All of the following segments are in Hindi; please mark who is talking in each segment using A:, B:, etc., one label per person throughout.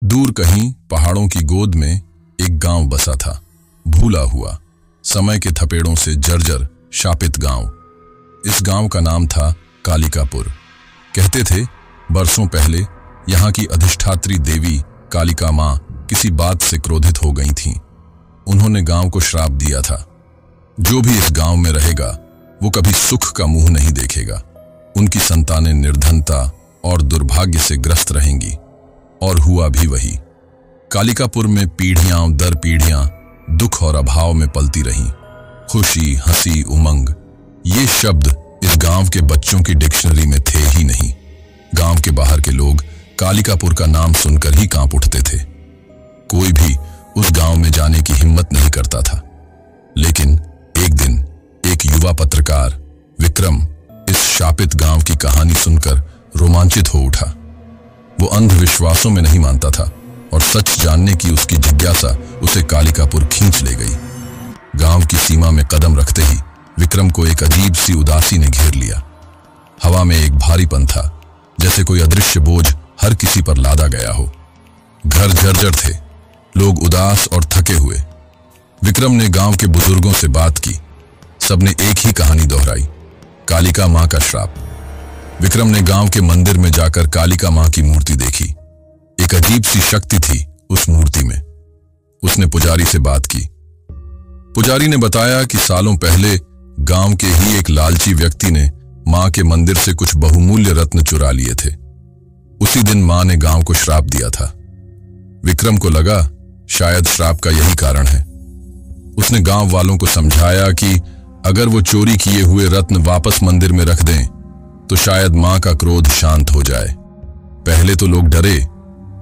A: दूर कहीं पहाड़ों की गोद में एक गांव बसा था, भूला हुआ, समय के थपेड़ों से जर्जर शापित गांव। इस गांव का नाम था कालिकापुर। कहते थे बरसों पहले यहाँ की अधिष्ठात्री देवी कालिका माँ किसी बात से क्रोधित हो गई थीं। उन्होंने गांव को श्राप दिया था, जो भी इस गांव में रहेगा वो कभी सुख का मुंह नहीं देखेगा। उनकी संतानें निर्धनता और दुर्भाग्य से ग्रस्त रहेंगी। और हुआ भी वही। कालिकापुर में पीढ़ियां दर पीढ़ियां दुख और अभाव में पलती रहीं। खुशी, हंसी, उमंग, ये शब्द इस गांव के बच्चों की डिक्शनरी में थे ही नहीं। गांव के बाहर के लोग कालिकापुर का नाम सुनकर ही कांप उठते थे। कोई भी उस गांव में जाने की हिम्मत नहीं करता था। लेकिन एक दिन एक युवा पत्रकार विक्रम इस शापित गांव की कहानी सुनकर रोमांचित हो उठा। वो अंधविश्वासों में नहीं मानता था और सच जानने की उसकी जिज्ञासा उसे कालिकापुर खींच ले गई। गांव की सीमा में कदम रखते ही विक्रम को एक अजीब सी उदासी ने घेर लिया। हवा में एक भारीपन था, जैसे कोई अदृश्य बोझ हर किसी पर लादा गया हो। घर जर्जर थे, लोग उदास और थके हुए। विक्रम ने गांव के बुजुर्गों से बात की। सबने एक ही कहानी दोहराई, कालिका मां का श्राप। विक्रम ने गांव के मंदिर में जाकर कालिका मां की मूर्ति देखी। एक अजीब सी शक्ति थी उस मूर्ति में। उसने पुजारी से बात की। पुजारी ने बताया कि सालों पहले गांव के ही एक लालची व्यक्ति ने मां के मंदिर से कुछ बहुमूल्य रत्न चुरा लिए थे। उसी दिन मां ने गांव को श्राप दिया था। विक्रम को लगा शायद श्राप का यही कारण है। उसने गांव वालों को समझाया कि अगर वो चोरी किए हुए रत्न वापस मंदिर में रख दें तो शायद मां का क्रोध शांत हो जाए। पहले तो लोग डरे,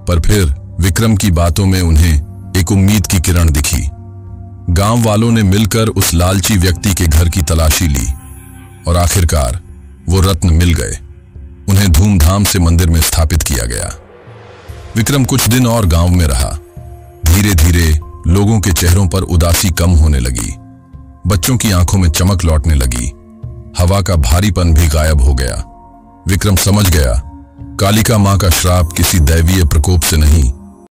A: पर फिर विक्रम की बातों में उन्हें एक उम्मीद की किरण दिखी। गांव वालों ने मिलकर उस लालची व्यक्ति के घर की तलाशी ली और आखिरकार वो रत्न मिल गए। उन्हें धूमधाम से मंदिर में स्थापित किया गया। विक्रम कुछ दिन और गांव में रहा। धीरे धीरे लोगों के चेहरों पर उदासी कम होने लगी। बच्चों की आंखों में चमक लौटने लगी। हवा का भारीपन भी गायब हो गया। विक्रम समझ गया कालिका मां का श्राप किसी दैवीय प्रकोप से नहीं,